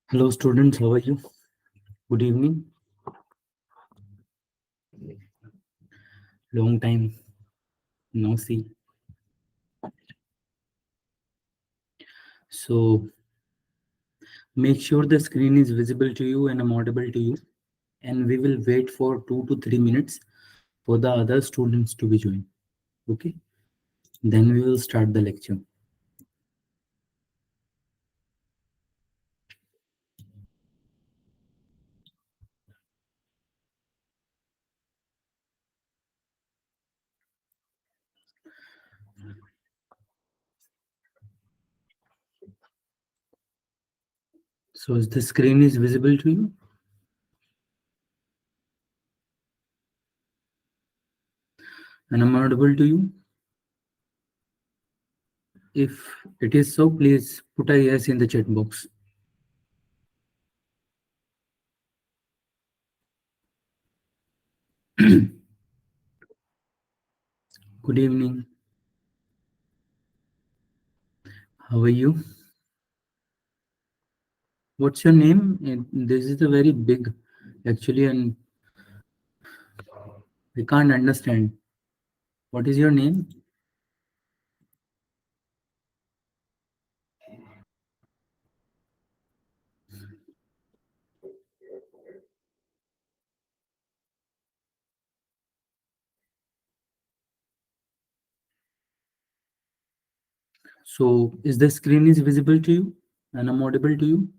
Hello students, how are you? Good evening. Long time no see. So make sure the screen is visible to you and I'm audible to you. And we will wait for 2 to 3 minutes for the other students to be joined. Okay. Then we will start the lecture. So is the screen is visible to you? And I'm audible to you? If it is so, please put a yes in the chat box. Good evening. How are you? What's your name? This is a very big, actually, and I can't understand. What is your name? So is the screen is visible to you and I'm audible to you?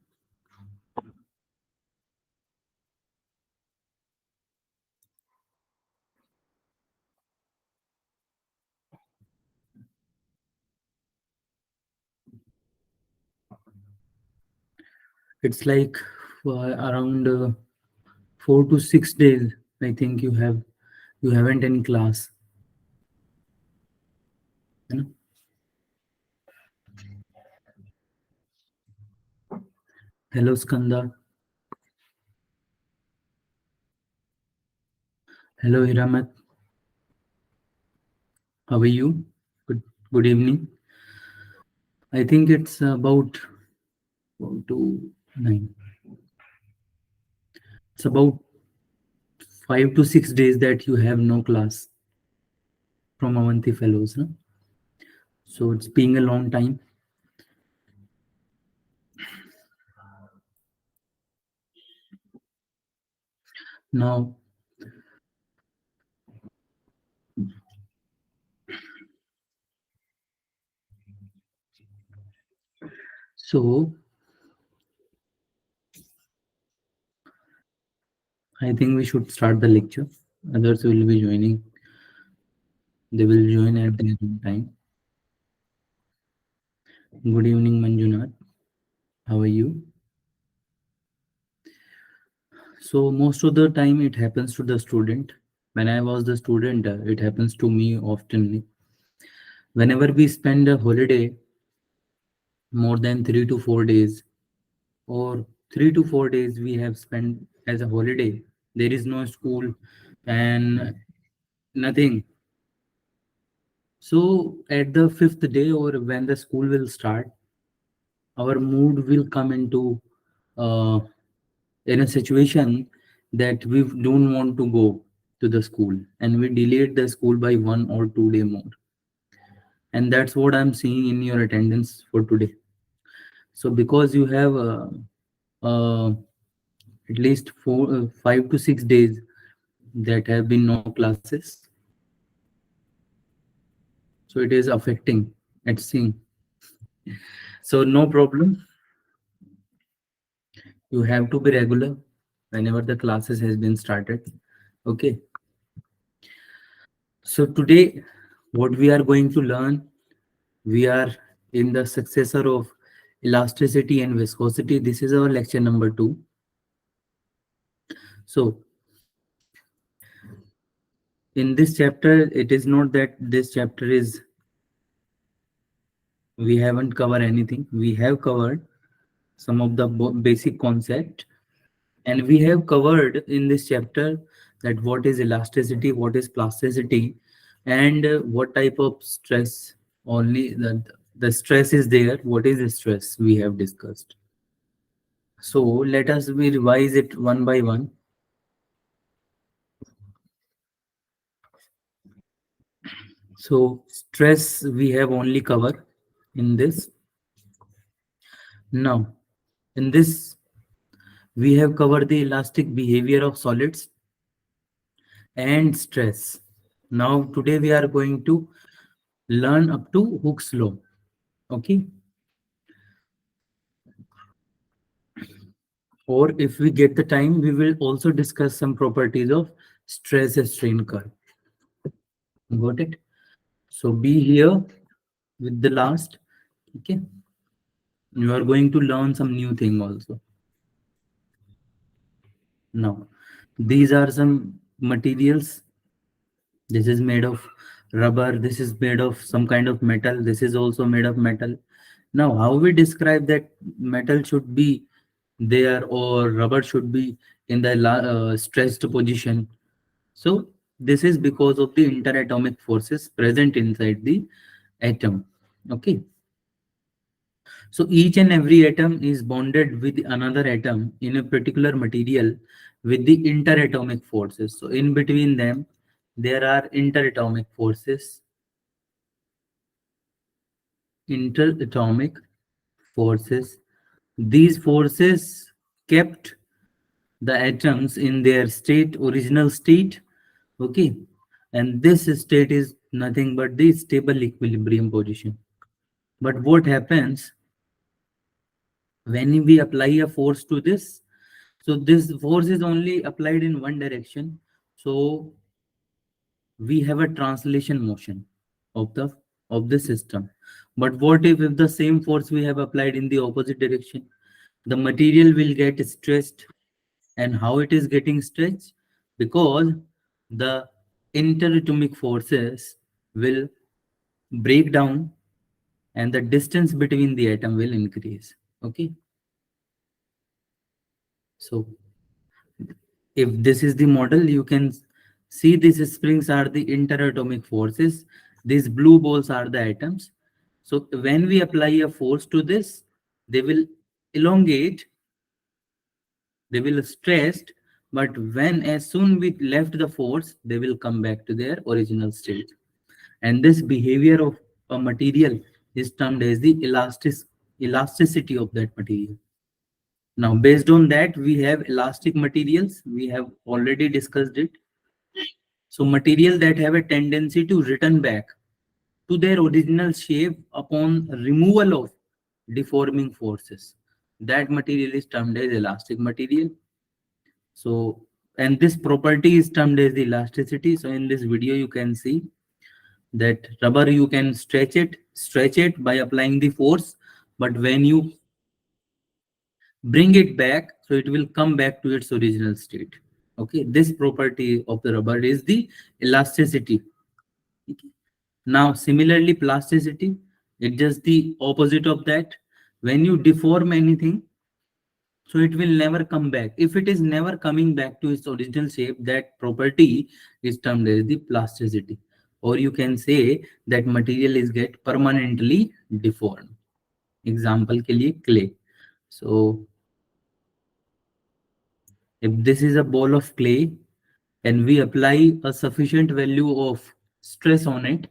It's like around 4 to 6 days. I think you haven't any class. You know? Hello Skanda. Hello Hiramat. How are you? Good evening. I think it's about 4 to 9. It's about 5 to 6 days that you have no class from Avanti Fellows. No? So it's being a long time. Now, so I think we should start the lecture. Others will be joining. They will join at their own time. Good evening, Manjunath. How are you? So most of the time it happens to the student. When I was the student, it happens to me often. Whenever we spend a holiday more than 3 to 4 days, or 3 to 4 days we have spent as a holiday, there is no school and nothing. So at the fifth day or when the school will start, our mood will come into uh, in a situation that we don't want to go to the school and we delayed the school by 1 or 2 day more, and that's what I'm seeing in your attendance for today. So because you have uh, at least 5 to 6 days that have been no classes, so it is affecting at seeing. So no problem, you have to be regular whenever the classes has been started. Okay, so today what we are going to learn, we are in the successor of elasticity and viscosity. This is our lecture number 2. So in this chapter, it is not that this chapter is we haven't covered anything. We have covered some of the basic concept, and we have covered in this chapter that what is elasticity, what is plasticity, and what type of stress Only the stress is there. What is the stress we have discussed? So let us we revise it one by one. So stress we have only cover in this. Now in this we have covered the elastic behavior of solids and stress. Now today we are going to learn up to Hooke's law. Okay. Or if we get the time, we will also discuss some properties of stress and strain curve. Got it? So be here with the last. Okay. You are going to learn some new thing also. Now, these are some materials. This is made of rubber. This is made of some kind of metal. This is also made of metal. Now, how we describe that metal should be there or rubber should be in the stressed position? So this is because of the interatomic forces present inside the atom. Okay. So each and every atom is bonded with another atom in a particular material with the interatomic forces. So in between them, there are interatomic forces. Interatomic forces. These forces kept the atoms in their state, original state. Okay. And this state is nothing but the stable equilibrium position. But what happens when we apply a force to this? So this force is only applied in one direction. So we have a translation motion of the system. But what if the same force we have applied in the opposite direction? The material will get stressed. And how it is getting stretched? Because the interatomic forces will break down and the distance between the atom will increase. Okay. So if this is the model, you can see these springs are the interatomic forces. These blue balls are the atoms. So when we apply a force to this, they will elongate, they will stressed, but when as soon we left the force, they will come back to their original state. And this behavior of a material is termed as the elasticity of that material. Now, based on that, we have elastic materials. We have already discussed it. So, material that have a tendency to return back to their original shape upon removal of deforming forces. That material is termed as elastic material. So, and this property is termed as the elasticity. So, in this video, you can see that rubber you can stretch it by applying the force, but when you bring it back, so it will come back to its original state. Okay, this property of the rubber is the elasticity. Okay. Now similarly plasticity, it's just the opposite of that. When you deform anything, so it will never come back. If it is never coming back to its original shape, that property is termed as the plasticity. Or you can say that material is get permanently deformed. Example के लिए clay. So if this is a ball of clay and we apply a sufficient value of stress on it,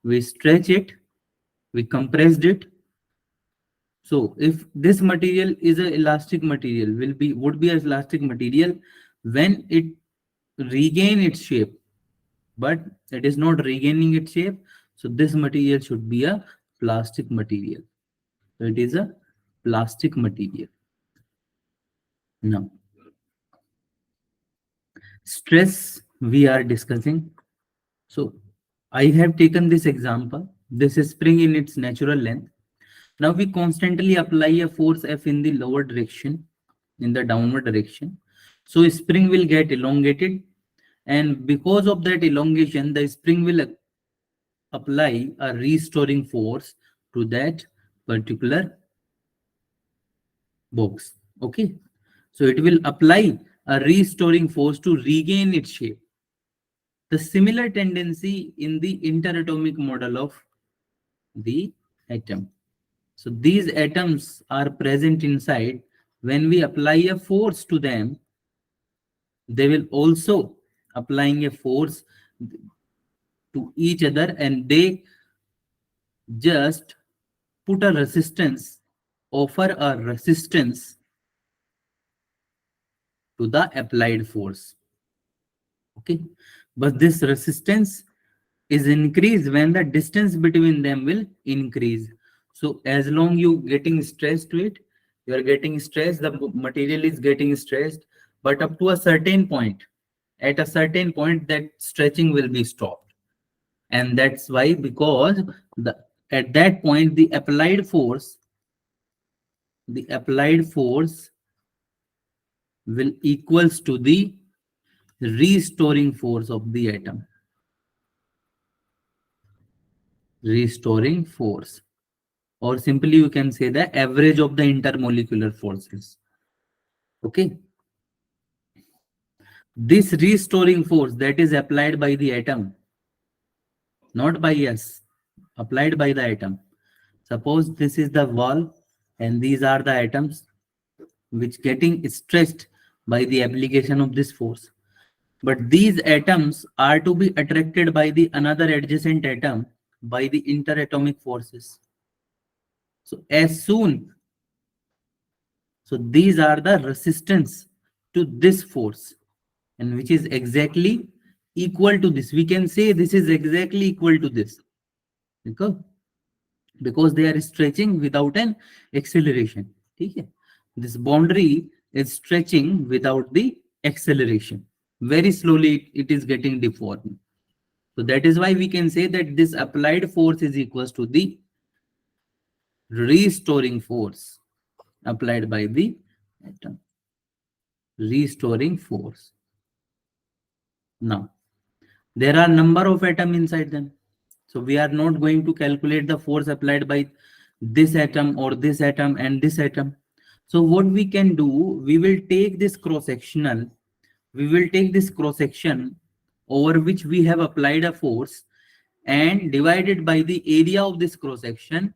we stretch it, we compressed it. So if this material is an elastic material, would be an elastic material when it regain its shape, but it is not regaining its shape. So this material should be a plastic material. So it is a plastic material. Now, stress we are discussing. So I have taken this example. This is spring in its natural length. Now we constantly apply a force F in the lower direction, in the downward direction. So spring will get elongated, and because of that elongation, the spring will apply a restoring force to that particular box. Okay. So it will apply a restoring force to regain its shape. The similar tendency in the interatomic model of the atom. So these atoms are present inside. When we apply a force to them, they will also applying a force to each other, and they just put a resistance, offer a resistance to the applied force. Okay, but this resistance is increased when the distance between them will increase. So as long you getting stressed to it, you are getting stressed, the material is getting stressed, but up to a certain point, at a certain point, that stretching will be stopped. And that's why, because the at that point the applied force will equals to the restoring force of the atom. Restoring force, or simply you can say the average of the intermolecular forces. Okay, this restoring force that is applied by the atom, not by us, applied by the atom. Suppose this is the wall and these are the atoms which getting stretched by the application of this force. But these atoms are to be attracted by the another adjacent atom by the interatomic forces. So as soon, so these are the resistance to this force, and which is exactly equal to this. We can say this is exactly equal to this, because they are stretching without an acceleration. Okay? This boundary is stretching without the acceleration. Very slowly it is getting deformed. So that is why we can say that this applied force is equals to the restoring force applied by the atom. Restoring force. Now, there are number of atoms inside them. So we are not going to calculate the force applied by this atom or this atom and this atom. So what we can do, we will take this cross-sectional, we will take this cross-section over which we have applied a force and divide it by the area of this cross-section,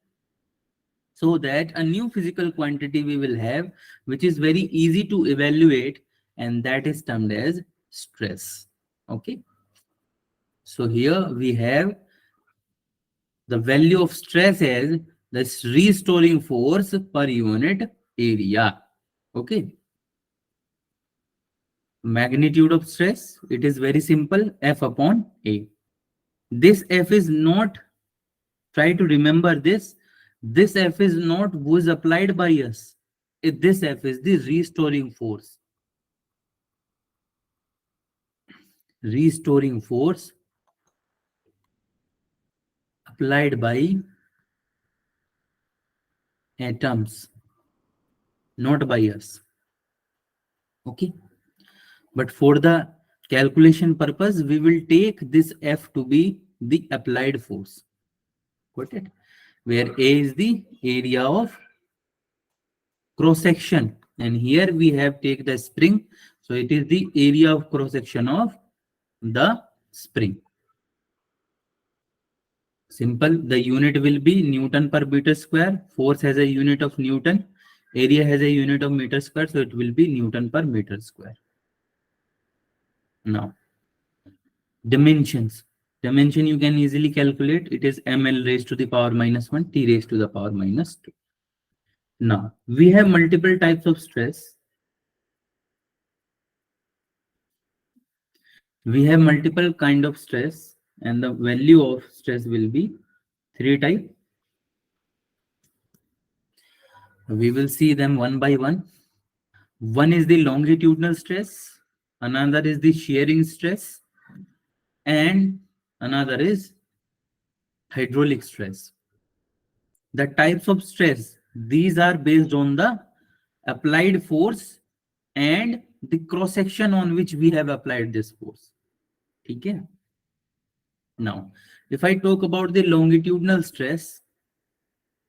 so that a new physical quantity we will have, which is very easy to evaluate, and that is termed as stress. Okay. So here we have the value of stress as the restoring force per unit area. Okay. Magnitude of stress, it is very simple, F upon A. This F is not, try to remember this F is not was applied by us. This F is the restoring force. Restoring force applied by atoms, not by us. Okay. But for the calculation purpose, we will take this F to be the applied force. Got it? Where A is the area of cross section, and here we have take the spring, so it is the area of cross section of the spring. Simple, the unit will be Newton per meter square. Force has a unit of Newton, area has a unit of meter square, so it will be Newton per meter square. Now, dimensions. Dimension you can easily calculate. It is ml raised to the power minus 1, t raised to the power minus 2. Now, we have multiple types of stress. We have multiple kind of stress, and the value of stress will be 3 types. We will see them one by one. One is the longitudinal stress, another is the shearing stress, and another is hydraulic stress. The types of stress, these are based on the applied force and the cross section on which we have applied this force. Okay. Now, if I talk about the longitudinal stress,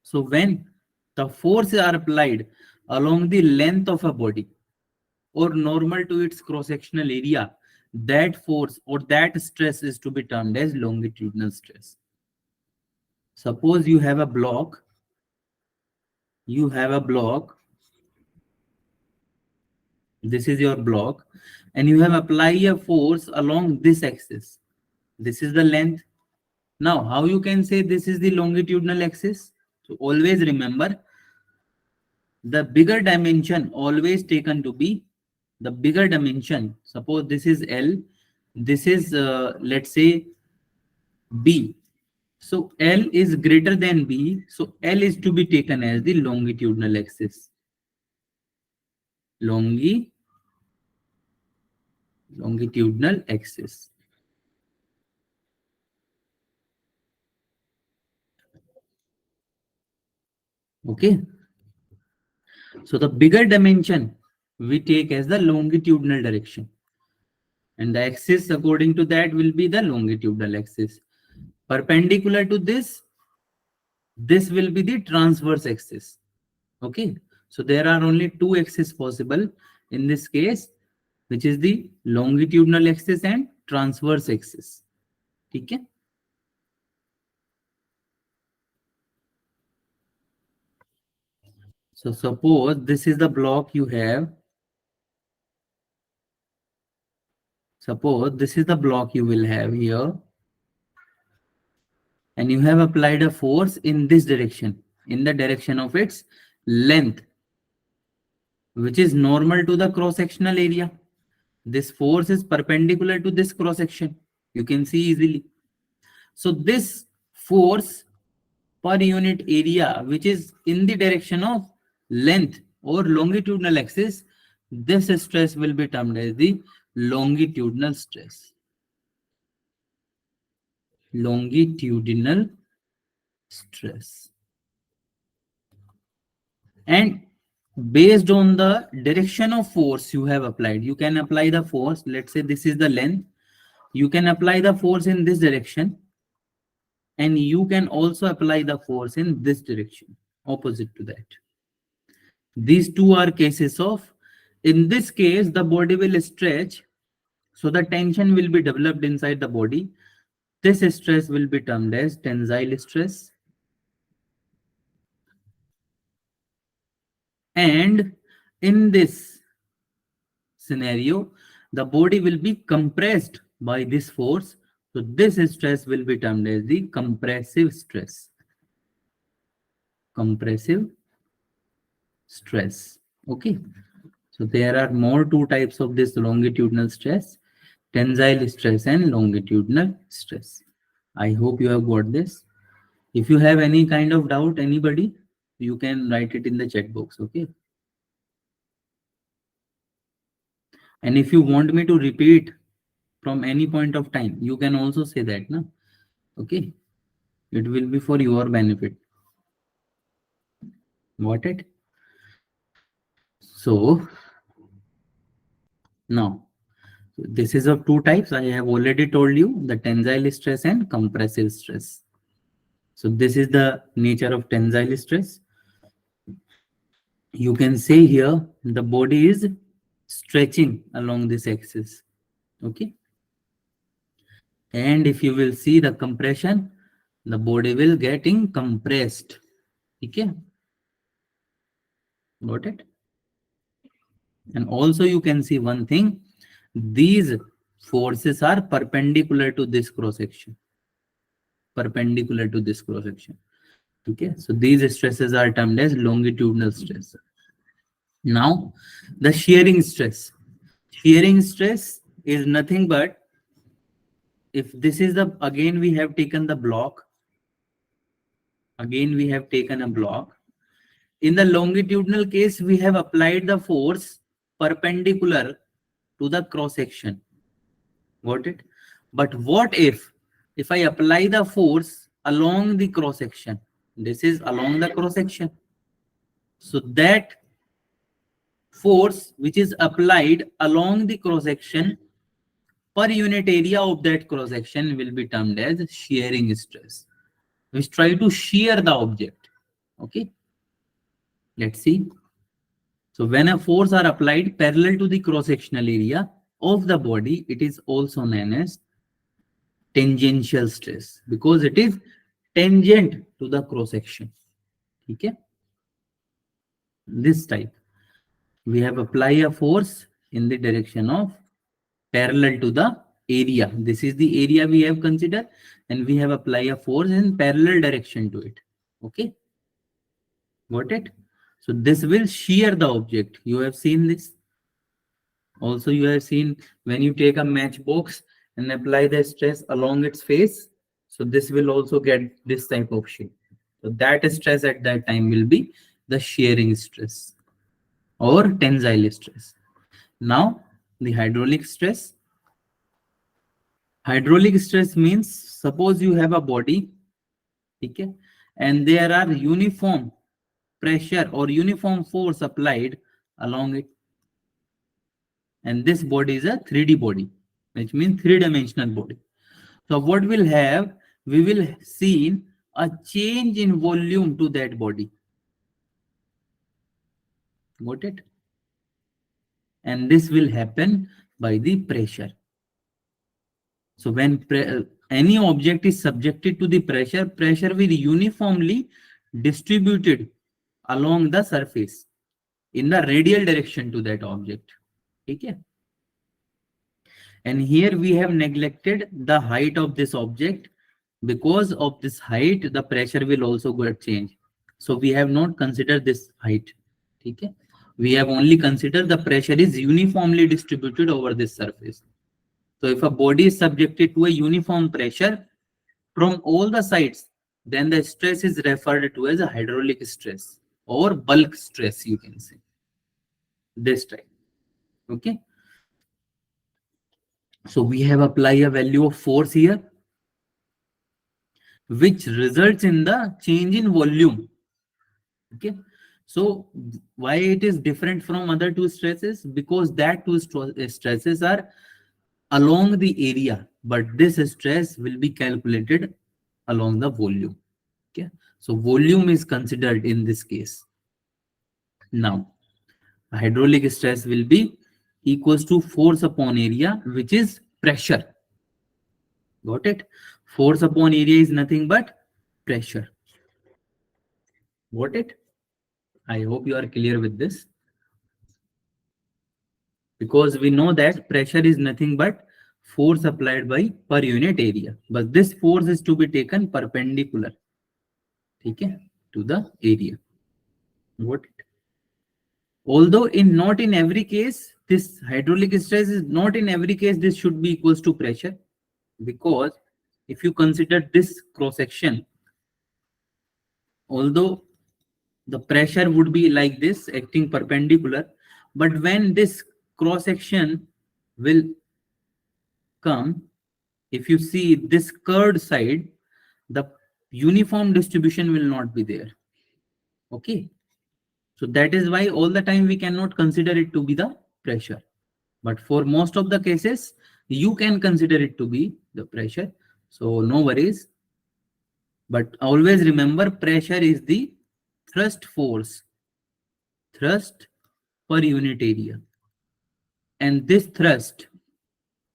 so when the forces are applied along the length of a body or normal to its cross-sectional area, that force or that stress is to be termed as longitudinal stress. Suppose you have a block, you have a block, this is your block, and you have applied a force along this axis. This is the length. Now, how you can say this is the longitudinal axis? So always remember, the bigger dimension always taken to be the bigger dimension. Suppose this is L, this is let's say B. So L is greater than B. So L is to be taken as the longitudinal axis. Longitudinal axis. Okay. So the bigger dimension we take as the longitudinal direction. And the axis according to that will be the longitudinal axis. Perpendicular to this will be the transverse axis. Okay. So there are only two axes possible in this case, which is the longitudinal axis and transverse axis. Okay. So suppose this is the block you have. Suppose this is the block you will have here. And you have applied a force in this direction, in the direction of its length, which is normal to the cross-sectional area. This force is perpendicular to this cross-section. You can see easily. So this force per unit area, which is in the direction of length or longitudinal axis, this stress will be termed as the longitudinal stress. Longitudinal stress. And based on the direction of force you have applied, you can apply the force. Let's say this is the length. You can apply the force in this direction. And you can also apply the force in this direction, opposite to that. These two are cases of, in this case, the body will stretch. So the tension will be developed inside the body. This stress will be termed as tensile stress. And in this scenario, the body will be compressed by this force. So this stress will be termed as the compressive stress. Compressive stress. Okay. So there are more two types of this longitudinal stress, tensile stress and longitudinal stress. I hope you have got this. If you have any kind of doubt, anybody, you can write it in the chat box. Okay. And if you want me to repeat from any point of time, you can also say that. No? Okay. It will be for your benefit. Got it? So now, this is of two types. I have already told you, the tensile stress and compressive stress. So this is the nature of tensile stress. You can say here the body is stretching along this axis. Okay. And if you will see the compression, the body will getting compressed. Okay. Got it? And also you can see one thing, these forces are perpendicular to this cross section. Perpendicular to this cross section. Okay. So these stresses are termed as longitudinal stress. Now the shearing stress. Shearing stress is nothing but, if this is the, again we have taken the block, again we have taken a block. In the longitudinal case, we have applied the force perpendicular to the cross section. Got it? But what if I apply the force along the cross section? This is along the cross section. So that force which is applied along the cross section per unit area of that cross section will be termed as shearing stress, which try to shear the object. Okay. Let's see. So when a force are applied parallel to the cross-sectional area of the body, it is also known as tangential stress, because it is tangent to the cross section. Okay, this type we have apply a force in the direction of parallel to the area. This is the area we have considered, and we have apply a force in parallel direction to it. Okay, got it? So this will shear the object. You have seen this. Also, you have seen when you take a matchbox and apply the stress along its face. So this will also get this type of shape. So that stress at that time will be the shearing stress or tensile stress. Now, the hydraulic stress. Hydraulic stress means suppose you have a body, okay, and there are uniform pressure or uniform force applied along it, and this body is a 3D body, which means three-dimensional body. So what will have, we will see a change in volume to that body. Got it? And this will happen by the pressure. So when any object is subjected to the pressure, pressure will uniformly distributed along the surface in the radial direction to that object. Okay? And here we have neglected the height of this object. Because of this height, the pressure will also get change. So we have not considered this height. Okay? We have only considered the pressure is uniformly distributed over this surface. So if a body is subjected to a uniform pressure from all the sides, then the stress is referred to as a hydraulic stress or bulk stress, you can say. This type. Okay. So we have applied a value of force here, which results in the change in volume. Okay. So why it is different from other two stresses? Because that two stresses are along the area, but this stress will be calculated along the volume. Okay. So volume is considered in this case. Now, hydraulic stress will be equals to force upon area, which is pressure. Got it? Force upon area is nothing but pressure. Got it? I hope you are clear with this. Because we know that pressure is nothing but force applied by per unit area. But this force is to be taken perpendicular, okay, to the area. Got it? Although not in every case, this hydraulic stress is not in every case this should be equals to pressure, because if you consider this cross section, although the pressure would be like this acting perpendicular, but when this cross section will come, if you see this curved side, the uniform distribution will not be there. Okay. So that is why all the time we cannot consider it to be the pressure. But for most of the cases, you can consider it to be the pressure. So no worries. But always remember, pressure is the thrust force, thrust per unit area. And this thrust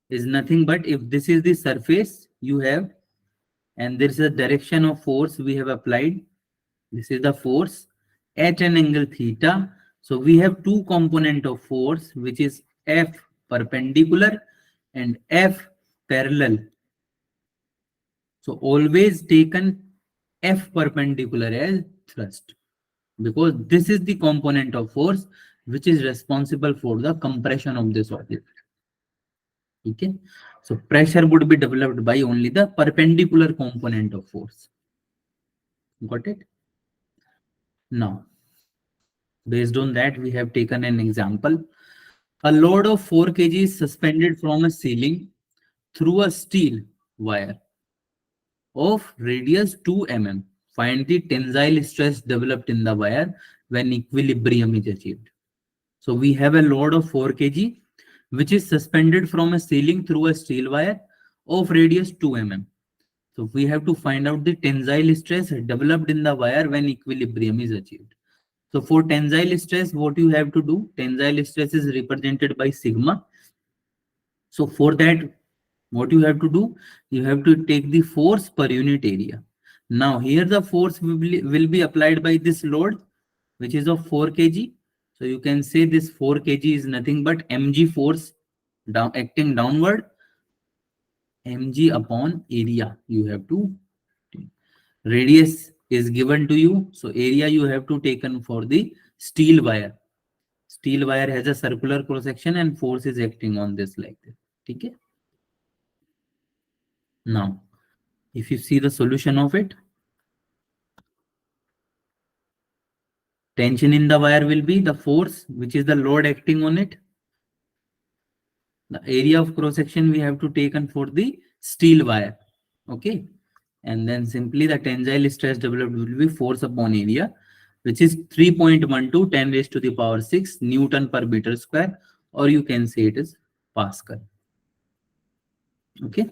is nothing but if this is the surface you have, and there is a direction of force we have applied. This is the force at an angle theta. So we have two component of force, which is F perpendicular and F parallel. So always taken F perpendicular as thrust, because this is the component of force which is responsible for the compression of this object. Okay. So pressure would be developed by only the perpendicular component of force. Got it? Now, based on that, we have taken an example. A load of 4 kg is suspended from a ceiling through a steel wire of radius 2 mm. Find the tensile stress developed in the wire when equilibrium is achieved. So we have a load of 4 kg which is suspended from a ceiling through a steel wire of radius 2 mm. So we have to find out the tensile stress developed in the wire when equilibrium is achieved. So for tensile stress, what you have to do? Tensile stress is represented by sigma. So for that, what you have to do? You have to take the force per unit area. Now here the force will be applied by this load, which is of 4 kg. So you can say this 4 kg is nothing but mg force down acting downward, mg upon area. You have to, radius is given to you, so area you have to taken for the steel wire. Steel wire has a circular cross section and force is acting on this like this. Okay. Now, if you see the solution of it, tension in the wire will be the force, which is the load acting on it. The area of cross section we have to taken for the steel wire. Okay. And then simply the tensile stress developed will be force upon area, which is 3.12 10 raised to the power 6 Newton per meter square, or you can say it is Pascal. Okay.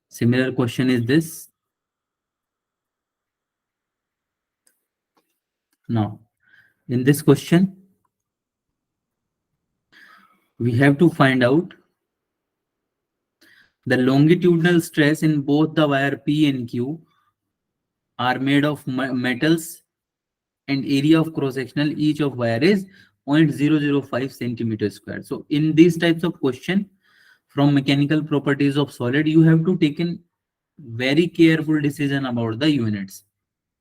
Similar question is this. Now, in this question, we have to find out the longitudinal stress in both the wire P and Q are made of metals, and area of cross sectional each of wire is 0.005 centimeter square. So in these types of question from mechanical properties of solid, you have to take in very careful decision about the units.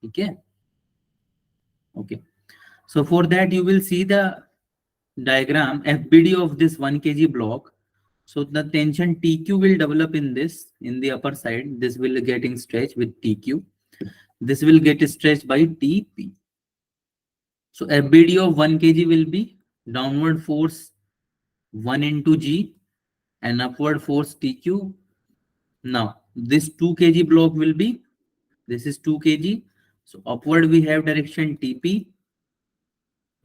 Okay. Okay. So for that you will see the diagram FBD of this 1 kg block. So the tension TQ will develop in this, in the upper side. This will getting stretched with TQ. This will get stretched by TP. So FBD of 1 kg will be downward force 1 into G and upward force TQ. Now this 2 kg block will be, this is 2 kg. So upward we have direction TP.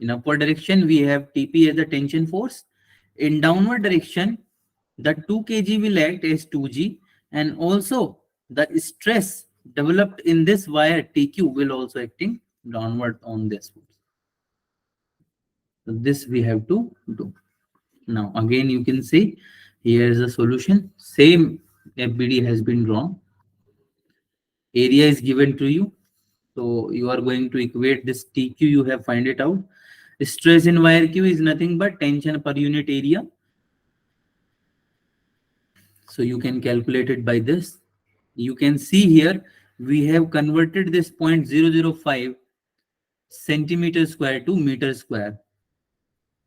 In upward direction we have TP as a tension force. In downward direction the 2 kg will act as 2G, and also the stress developed in this wire TQ will also acting downward on this force. So this we have to do. Now again you can see here is the solution. Same FBD has been drawn. Area is given to you. So you are going to equate this TQ, you have find it out. Stress in wire Q is nothing but tension per unit area. So you can calculate it by this. You can see here we have converted this 0.005 centimeter square to meter square,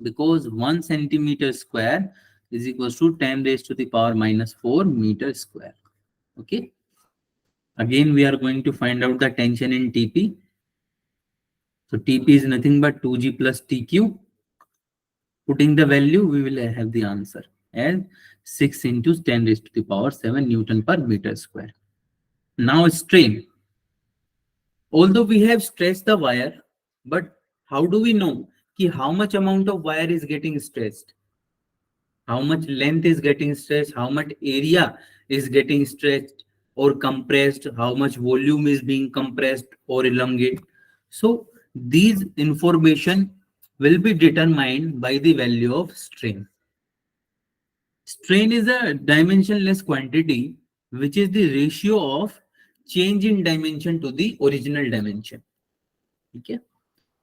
because 1 centimeter square is equals to 10 raised to the power minus 4 meter square. Okay. Again we are going to find out the tension in TP. So TP is nothing but 2G plus TQ. Putting the value, we will have the answer as 6 into 10 raised to the power 7 Newton per meter square. Now strain. Although we have stretched the wire, but how do we know how much amount of wire is getting stretched? How much length is getting stretched? How much area is getting stretched or compressed? How much volume is being compressed or elongated? So these information will be determined by the value of strain. Strain is a dimensionless quantity, which is the ratio of change in dimension to the original dimension. Okay.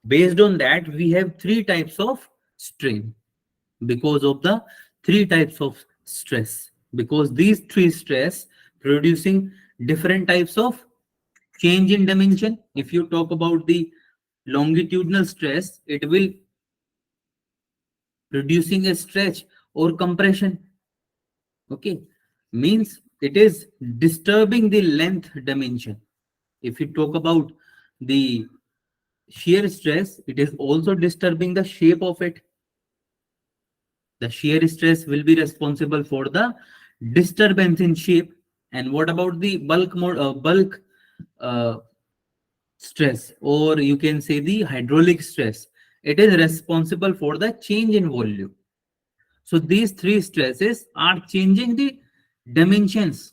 Based on that, we have three types of strain because of the three types of stress. Because these three stress producing different types of change in dimension. If you talk about the longitudinal stress, it will producing a stretch or compression. Okay, means it is disturbing the length dimension. If you talk about the shear stress, it is also disturbing the shape of it. The shear stress will be responsible for the disturbance in shape. And what about the bulk uh, stress, or you can say the hydraulic stress? It is responsible for the change in volume. So these three stresses are changing the dimensions.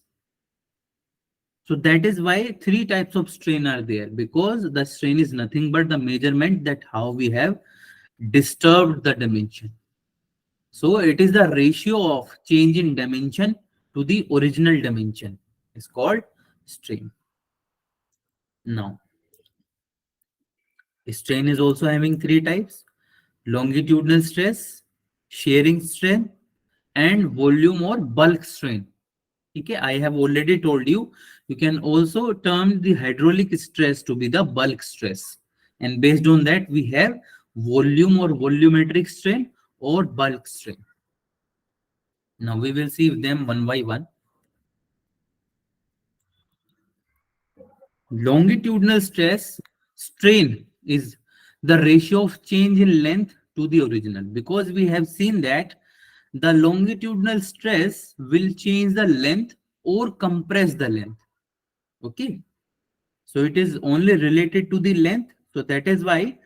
So that is why three types of strain are there, because the strain is nothing but the measurement that how we have disturbed the dimension. So it is the ratio of change in dimension to the original dimension is called strain. Now, strain is also having three types: longitudinal stress, shearing strain, and volume or bulk strain. Okay, I have already told you, you can also term the hydraulic stress to be the bulk stress. And based on that, we have volume or volumetric strain or bulk strain. Now we will see them one by one. Longitudinal stress strain is the ratio of change in length to the original, because we have seen that the longitudinal stress will change the length or compress the length. Okay, so it is only related to the length. So that is why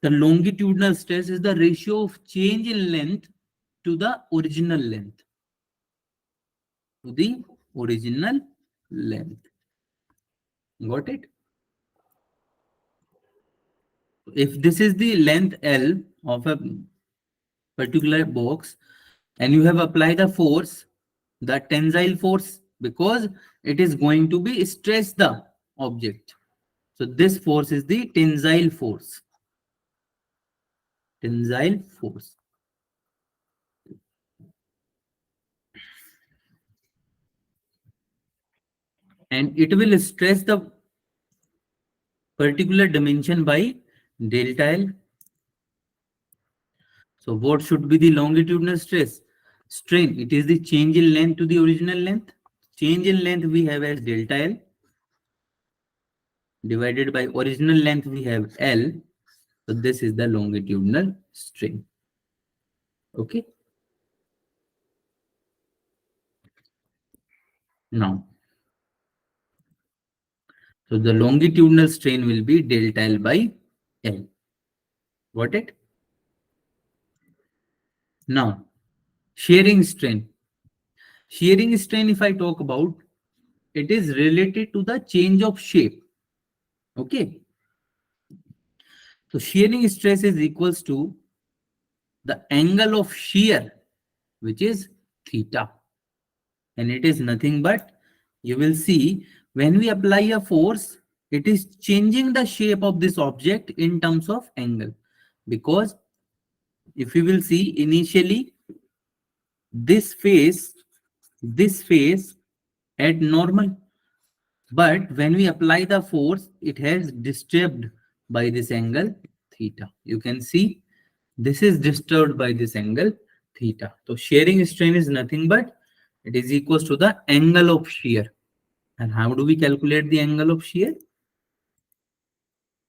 the longitudinal stress is the ratio of change in length to the original length. To the original length. Got it? If this is the length L of a particular box and you have applied the force, the tensile force, because it is going to be stress the object. So this force is the tensile force. Tensile force. And it will stress the particular dimension by delta L. So what should be the longitudinal stress? Strain, it is the change in length to the original length. Change in length we have as delta L, divided by original length we have L. So this is the longitudinal strain. Okay. Now, so the longitudinal strain will be delta L by L. Got it? Now, shearing strain. Shearing strain, if I talk about, it is related to the change of shape. Okay. So shearing stress is equals to the angle of shear, which is theta. And it is nothing but, you will see, when we apply a force, it is changing the shape of this object in terms of angle. Because if you will see, initially this face at normal, but when we apply the force, it has disturbed by this angle theta. You can see this is disturbed by this angle theta. So shearing strain is nothing but, it is equals to the angle of shear. And how do we calculate the angle of shear?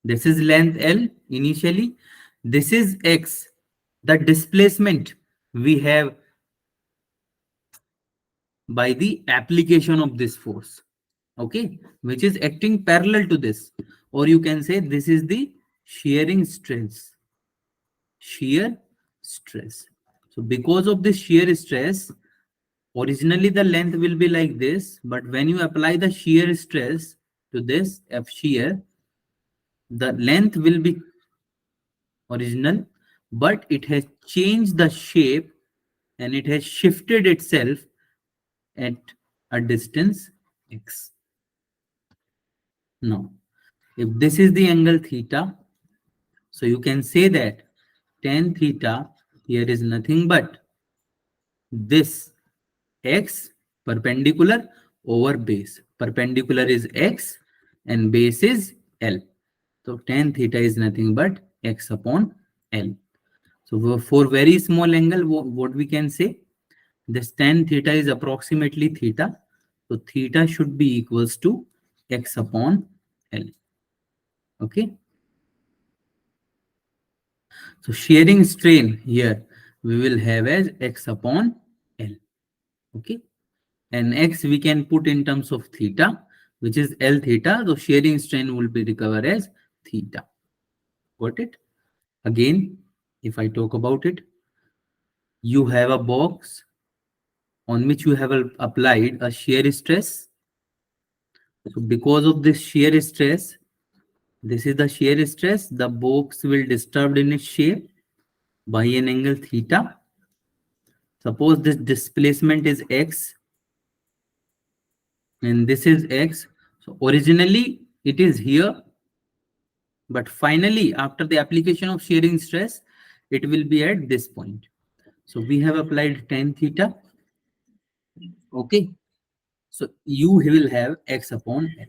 This is length L initially. This is X, the displacement we have by the application of this force. Okay, which is acting parallel to this. Or you can say this is the shearing stress. Shear stress. So because of this shear stress, originally the length will be like this, but when you apply the shear stress to this F shear, the length will be original, but it has changed the shape and it has shifted itself at a distance x. Now, if this is the angle theta, so you can say that tan theta here is nothing but this x perpendicular over base. Perpendicular is x and base is L. So tan theta is nothing but x upon L. So for very small angle, what we can say? This tan theta is approximately theta. So theta should be equals to x upon L. Okay. So shearing strain here we will have as x upon L. Okay. And x we can put in terms of theta, which is L theta. So shearing strain will be recovered as theta. Got it? Again, if I talk about it, you have a box on which you have applied a shear stress. So because of this shear stress, this is the shear stress, the box will disturb in its shape by an angle theta. Suppose this displacement is x and this is x. So originally it is here, but finally after the application of shearing stress, it will be at this point. So we have applied tan theta. Okay. So you will have x upon L.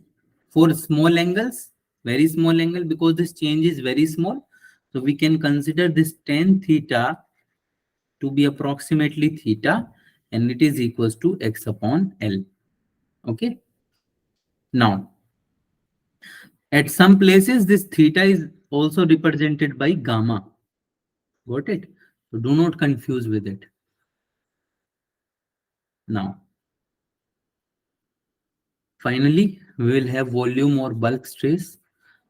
For small angles, very small angle, because this change is very small. So we can consider this tan theta to be approximately theta, and it is equals to x upon L. Okay. Now, at some places, this theta is also represented by gamma. Got it? So do not confuse with it. Now, finally, we will have volume or bulk stress,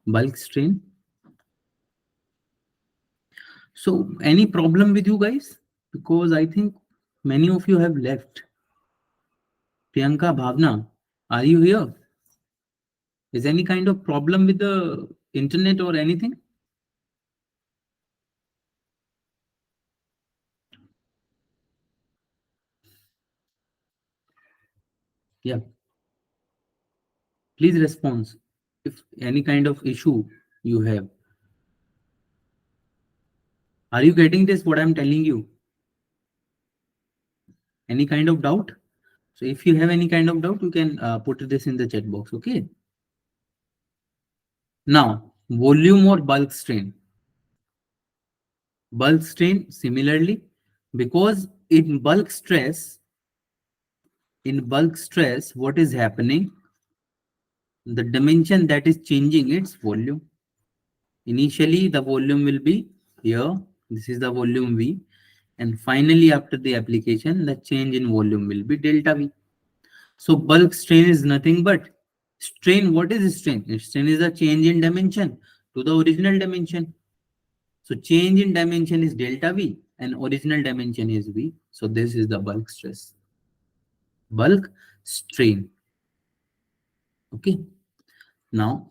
bulk strain. So, any problem with you guys? Because I think many of you have left. Priyanka, Bhavna, are you here? Is any kind of problem with the internet or anything? Yeah, please respond if any kind of issue you have. Are you getting this, what I'm telling you? Any kind of doubt? So if you have any kind of doubt, you can put this in the chat box, okay? Now, volume or bulk strain. Bulk strain, similarly, because in bulk stress, what is happening? The dimension that is changing its volume. Initially, the volume will be here. This is the volume V. And finally, after the application, the change in volume will be delta V. So bulk strain is nothing but strain. What is strain? Strain is a change in dimension to the original dimension. So change in dimension is delta V and original dimension is V. So this is the bulk stress. Bulk strain. Okay. Now,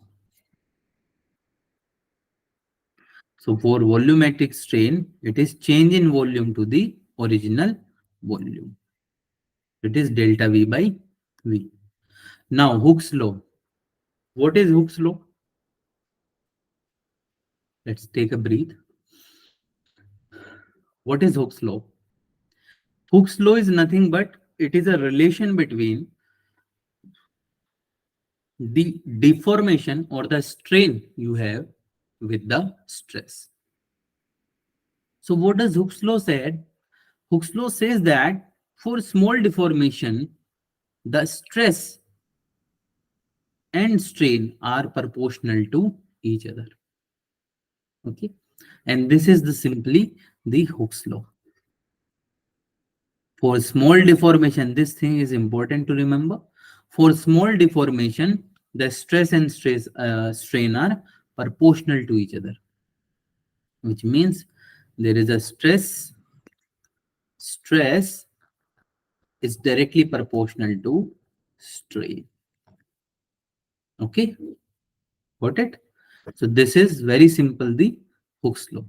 so for volumetric strain, it is change in volume to the original volume. It is delta V by V. Now, Hooke's law. What is Hooke's law? Let's take a breath. What is Hooke's law? Hooke's law is nothing but it is a relation between the deformation or the strain you have with the stress. So what does Hooke's law said? Hooke's law says that for small deformation, the stress and strain are proportional to each other. Okay, and this is the simply the Hooke's law. For small deformation, this thing is important to remember. For small deformation, the stress and strain are proportional to each other, which means there is a stress is directly proportional to strain. Okay, got it? So this is very simple, the Hooke's law.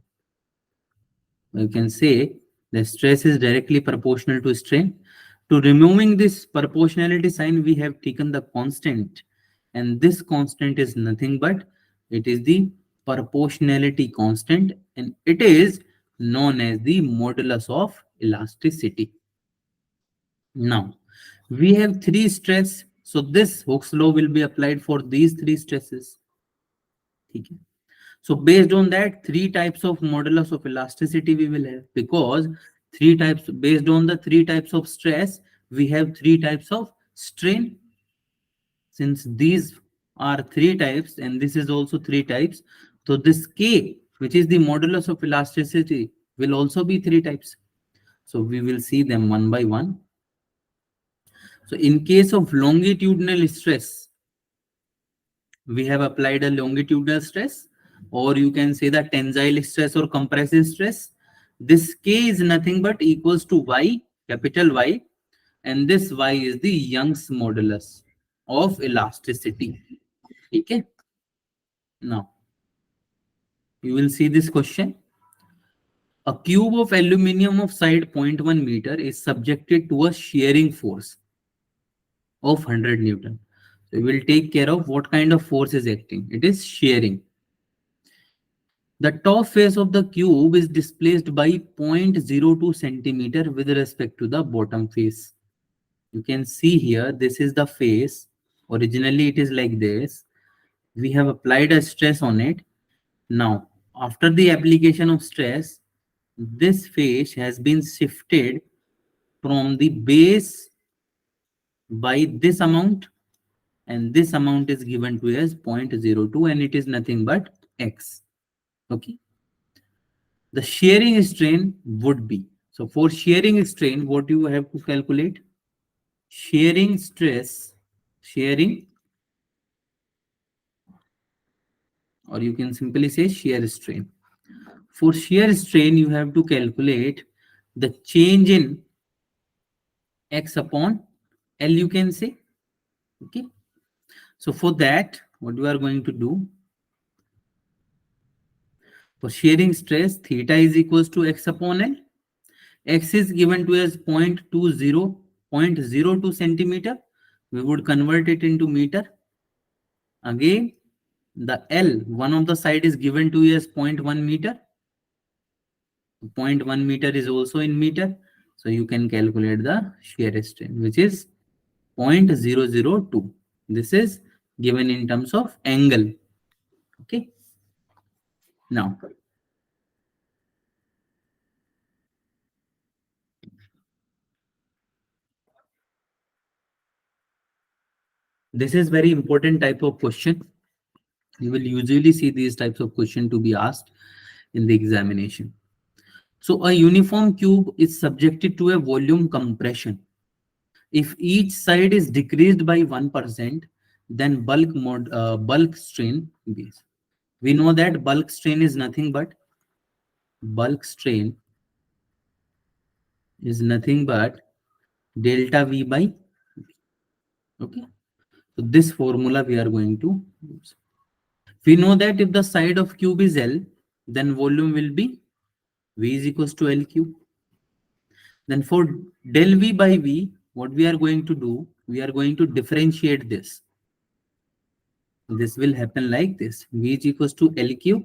You can say the stress is directly proportional to strain. To removing this proportionality sign, we have taken the constant, and this constant is nothing but it is the proportionality constant, and it is known as the modulus of elasticity. Now, we have three stress, so this Hooke's law will be applied for these three stresses. Okay. So based on that, three types of modulus of elasticity we will have, because three types, based on the three types of stress, we have three types of strain. Since these are three types and this is also three types, so this K, which is the modulus of elasticity, will also be three types. So we will see them one by one. So in case of longitudinal stress, we have applied a longitudinal stress, or you can say the tensile stress or compressive stress. This K is nothing but equals to Y, capital Y, and this Y is the Young's modulus of elasticity. Okay. Now, you will see this question. A cube of aluminum of side zero point 0.1 meter is subjected to a shearing force of 100 Newton. So we will take care of what kind of force is acting. It is shearing. The top face of the cube is displaced by 0.02 centimeter with respect to the bottom face. You can see here, this is the face. Originally, it is like this. We have applied a stress on it. Now, after the application of stress, this face has been shifted from the base by this amount, and this amount is given to as 0.02, and it is nothing but x. Okay. The shearing strain would be, so for shearing strain, what you have to calculate? Shearing stress, shearing, or you can simply say shear strain. For shear strain, you have to calculate the change in x upon L, you can say. Okay. So for that, what you are going to do, for shearing stress, theta is equals to x upon L. X is given to as 0.02 centimeter. We would convert it into meter. Again, the L, one of the side is given to you as 0.1 meter. 0.1 meter is also in meter. So you can calculate the shear strain, which is 0.002. This is given in terms of angle. Okay. Now, this is very important type of question. You will usually see these types of question to be asked in the examination. So a uniform cube is subjected to a volume compression. If each side is decreased by 1%, then bulk strain is. We know that bulk strain is nothing but delta V by, okay. So this formula we are going to use. We know that if the side of cube is L, then volume will be V is equals to L cube. Then for del V by V, what we are going to do, we are going to differentiate this. This will happen like this. V is equals to L cube.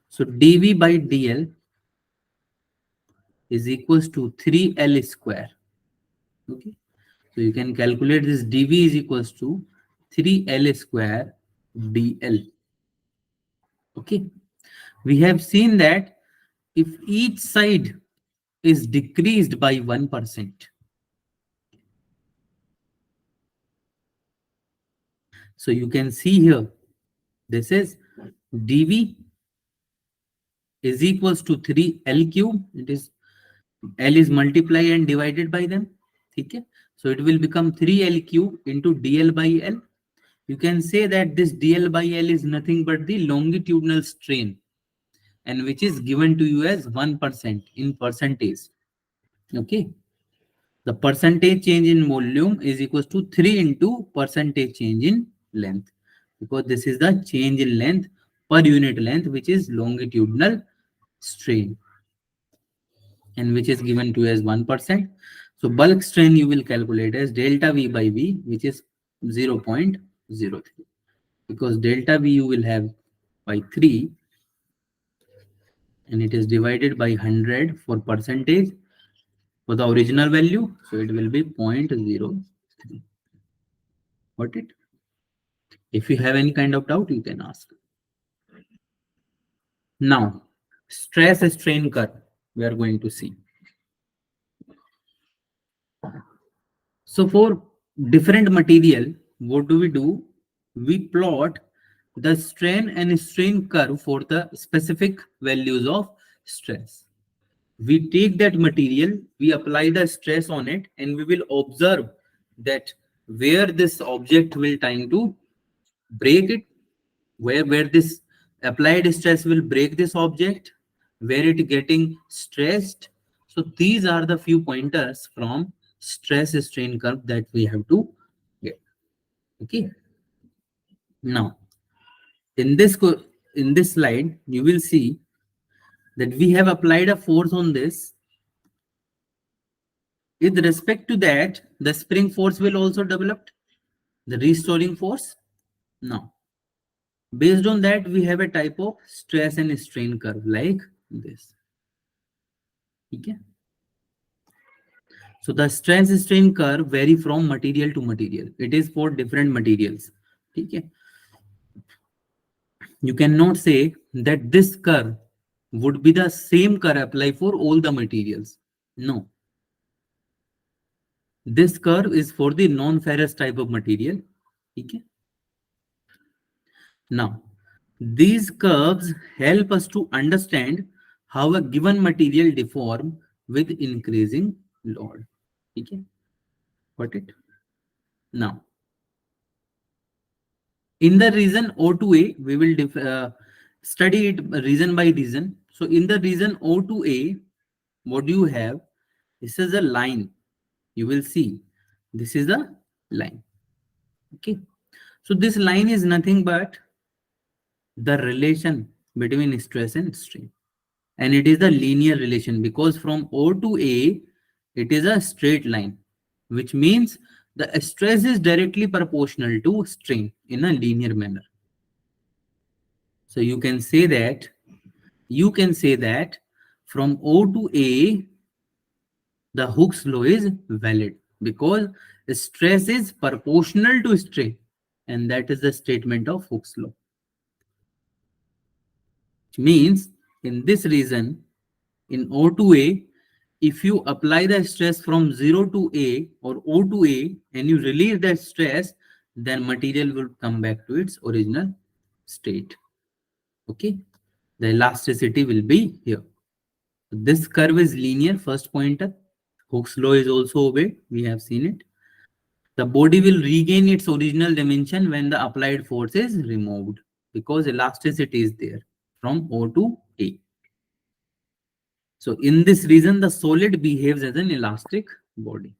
So dV by dL is equals to 3L square. Okay. So you can calculate this dV is equals to 3L square dL. Okay. We have seen that if each side is decreased by 1%, so you can see here, this is dV is equals to 3L cube. It is L is multiplied and divided by them. Okay. So it will become 3L cube into dl by L. You can say that this dl by L is nothing but the longitudinal strain, and which is given to you as 1% in percentage. Okay. The percentage change in volume is equals to 3 into percentage change in length, because this is the change in length per unit length, which is longitudinal strain, and which is given to as 1%. So bulk strain you will calculate as delta V by V, which is 0.03, because delta V you will have by 3, and it is divided by 100 for percentage for the original value. So it will be 0.03. Got it? If you have any kind of doubt, you can ask. Now, stress strain curve we are going to see. So for different material, what do? We plot the strain and strain curve for the specific values of stress. We take that material, we apply the stress on it, and we will observe that where this object will trying to break it, where this applied stress will break this object, where it getting stressed. So these are the few pointers from stress strain curve that we have to get. Okay. Now in this slide you will see that we have applied a force on this. With respect to that, the spring force will also develop, the restoring force. Now, based on that, we have a type of stress and strain curve like this. Okay. So the stress strain curve vary from material to material. It is for different materials. Okay. You cannot say that this curve would be the same curve apply for all the materials. No. This curve is for the non-ferrous type of material. Okay. Now, these curves help us to understand how a given material deform with increasing load. Okay. Got it? Now, in the region O to A, we will study it region by region. So in the region O to A, what do you have? This is a line. You will see. This is the line. Okay. So this line is nothing but the relation between stress and strain. And it is the linear relation because from O to A, it is a straight line, which means the stress is directly proportional to strain in a linear manner. So you can say that from O to A, the Hooke's law is valid because stress is proportional to strain, and that is the statement of Hooke's law. Which means in this region, in O to A, if you apply the stress from 0 to A or O to A and you release that stress, then material will come back to its original state. Okay, the elasticity will be here. This curve is linear, first pointer. Hooke's law is also obeyed. We have seen it. The body will regain its original dimension when the applied force is removed because elasticity is there from O to A. So in this region, the solid behaves as an elastic body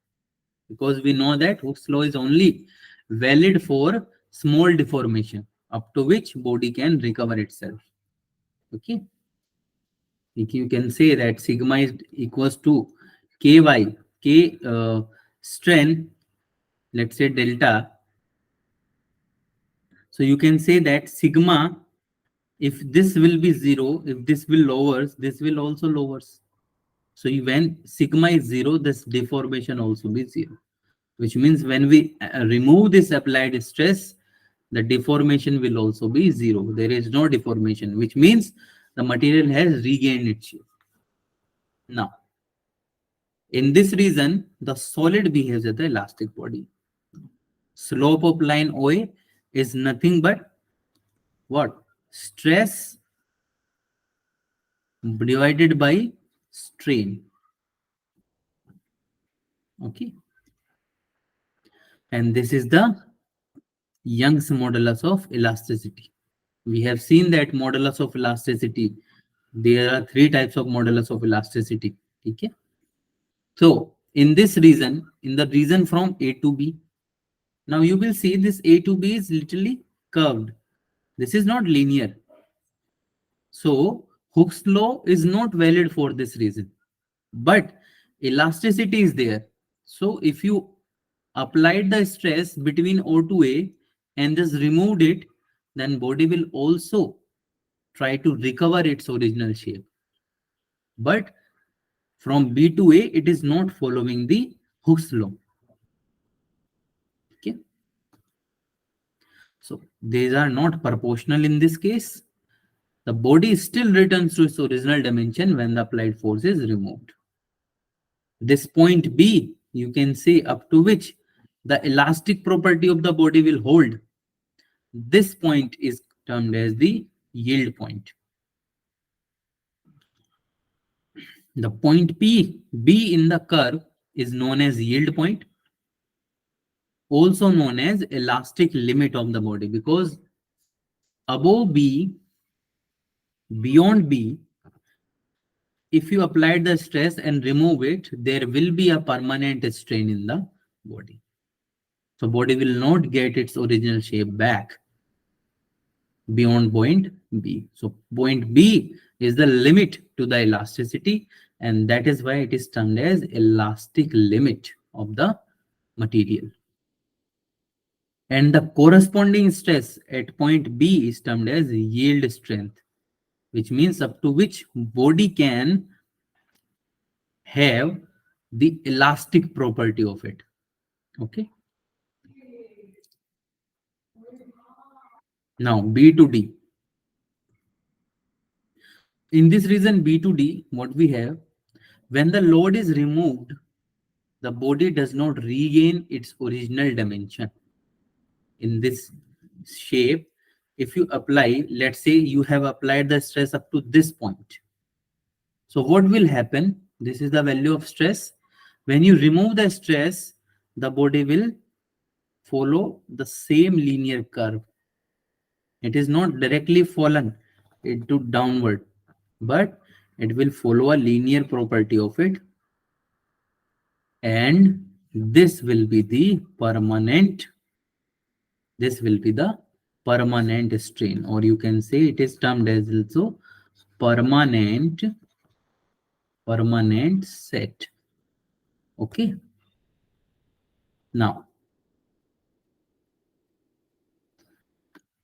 because we know that Hooke's law is only valid for small deformation up to which body can recover itself. Okay. You can say that sigma is equals to ky, k strength, let's say delta. So you can say that sigma, if this will be 0, if this will lowers, this will also lowers. So when sigma is 0, this deformation also be 0, which means when we remove this applied stress, the deformation will also be 0. There is no deformation, which means the material has regained its shape. Now, in this region, the solid behaves as the elastic body. Slope of line OA is nothing but what? Stress divided by strain. Okay. And this is the Young's modulus of elasticity. We have seen that modulus of elasticity. There are three types of modulus of elasticity. Okay. So in this region, in the region from A to B, now you will see this A to B is literally curved. This is not linear. So Hooke's law is not valid for this reason. But elasticity is there. So if you applied the stress between O to A and just removed it, then body will also try to recover its original shape. But from B to A, it is not following the Hooke's law. Okay. So these are not proportional in this case. The body still returns to its original dimension when the applied force is removed. This point B, you can say up to which the elastic property of the body will hold. This point is termed as the yield point. The point B in the curve is known as yield point, also known as elastic limit of the body, because above B, beyond B, if you apply the stress and remove it, there will be a permanent strain in the body. So body will not get its original shape back beyond point B. So point B is the limit to the elasticity, and that is why it is termed as elastic limit of the material. And the corresponding stress at point B is termed as yield strength, which means up to which body can have the elastic property of it. Okay. Now B to D. In this region B to D, what we have, when the load is removed, the body does not regain its original dimension. In this shape, if you apply, let's say you have applied the stress up to this point. So what will happen? This is the value of stress. When you remove the stress, the body will follow the same linear curve. It is not directly fallen into downward, but it will follow a linear property of it, and this will be the permanent, this will be the permanent strain, or you can say it is termed as also permanent set. Okay. Now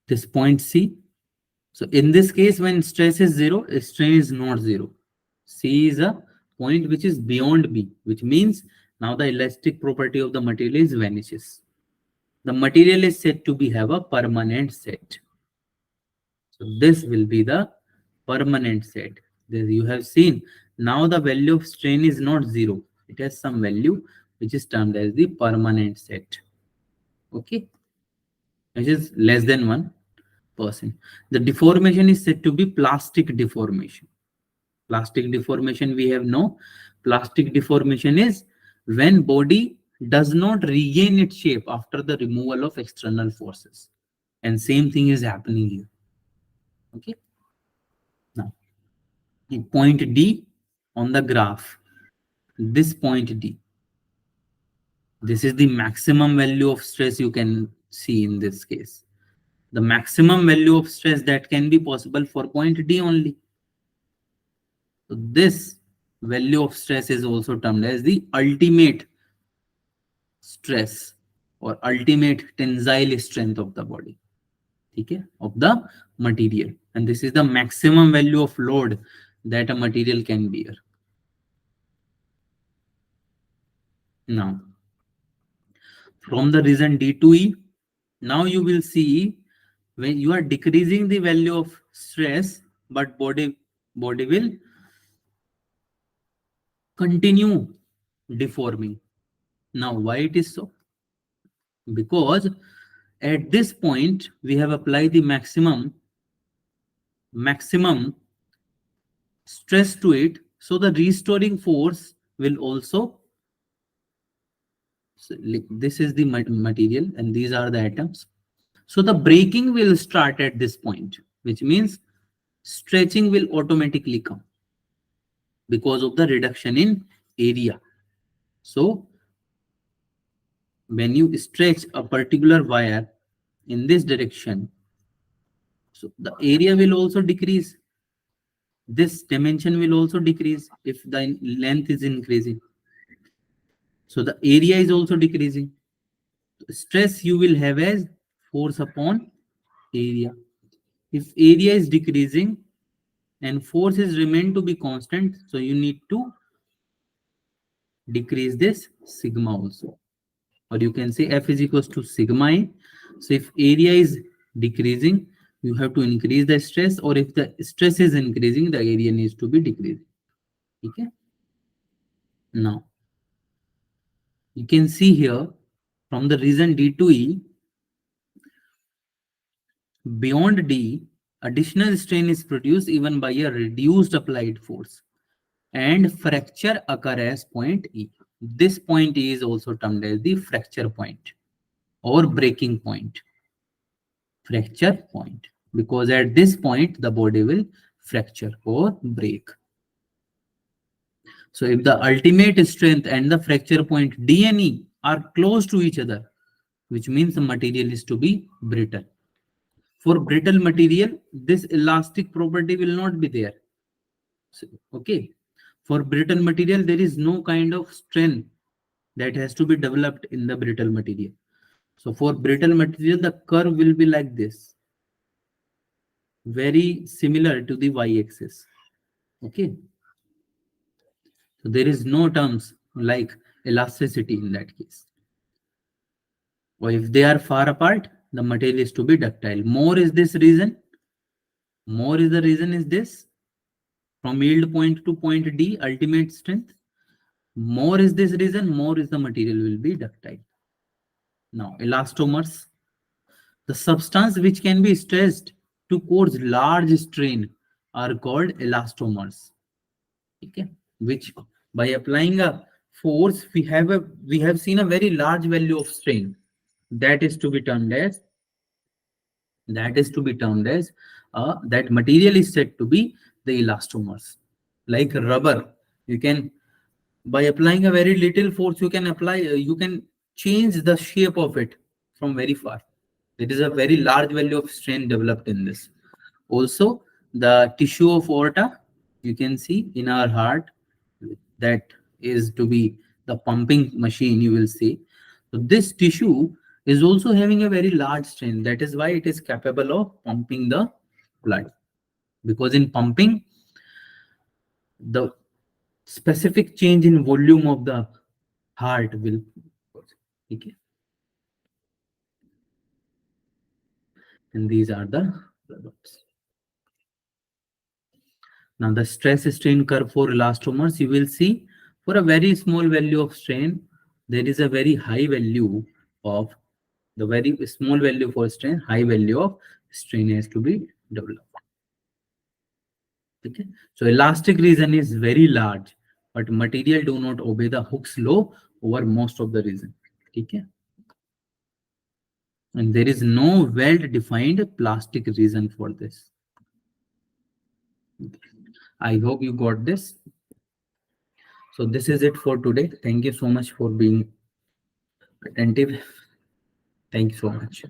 this point C. So in this case, when stress is zero, strain is not zero. C is a point which is beyond B, which means now the elastic property of the material is vanishes. The material is said to be have a permanent set. So this will be the permanent set. This you have seen. Now the value of strain is not zero. It has some value which is termed as the permanent set. Okay, which is less than 1%. The deformation is said to be plastic deformation. Plastic deformation, we have no. Plastic deformation is when body does not regain its shape after the removal of external forces. And same thing is happening here. Okay. Now, point D on the graph. This point D. This is the maximum value of stress you can see in this case. The maximum value of stress that can be possible for point D only. So this value of stress is also termed as the ultimate stress or ultimate tensile strength of the body, okay, of the material. And this is the maximum value of load that a material can bear. Now, from the region D to E, now you will see when you are decreasing the value of stress, but body will continue deforming. Now, why it is so? Because at this point we have applied the maximum stress to it, so the restoring force will also, so this is the material and these are the atoms, so the breaking will start at this point, which means stretching will automatically come because of the reduction in area. So when you stretch a particular wire in this direction, so the area will also decrease, this dimension will also decrease if the length is increasing, so the area is also decreasing. Stress you will have as force upon area. If area is decreasing and force is remain to be constant, so you need to decrease this sigma also, or you can say F is equals to sigma A. So if area is decreasing, you have to increase the stress, or if the stress is increasing, the area needs to be decreased. Okay. Now you can see here from the region D to E, beyond D, additional strain is produced even by a reduced applied force, and fracture occur as point E. This point E is also termed as the fracture point or breaking point. Fracture point, because at this point the body will fracture or break. So if the ultimate strength and the fracture point D and E are close to each other, which means the material is to be brittle. For brittle material, this elastic property will not be there. Okay. For brittle material, there is no kind of strength that has to be developed in the brittle material. So for brittle material, the curve will be like this, very similar to the y-axis. Okay. So there is no terms like elasticity in that case. Or if they are far apart, the material is to be ductile. More is this reason. More is the reason is this. From yield point to point D, ultimate strength. More is this reason, more is the material will be ductile. Now, elastomers, the substance which can be stressed to cause large strain are called elastomers. Okay, which by applying a force, we have seen a very large value of strain. That is to be termed as that material is said to be the elastomers. Like rubber, you can, by applying a very little force, you can change the shape of it from very far. There is a very large value of strain developed in this. Also, the tissue of aorta, you can see in our heart, that is to be the pumping machine, you will see. So this tissue is also having a very large strain. That is why it is capable of pumping the blood. Because in pumping, the specific change in volume of the heart will. Okay. And these are the products. Now the stress strain curve for elastomers, you will see for a very small value of strain, there is a very high value of the very small value for strain, high value of strain has to be developed. Okay. So elastic region is very large, but material do not obey the Hooke's law over most of the region. Okay. And there is no well-defined plastic reason for this. I hope you got this. So this is it for today. Thank you so much for being attentive. Thank you so much.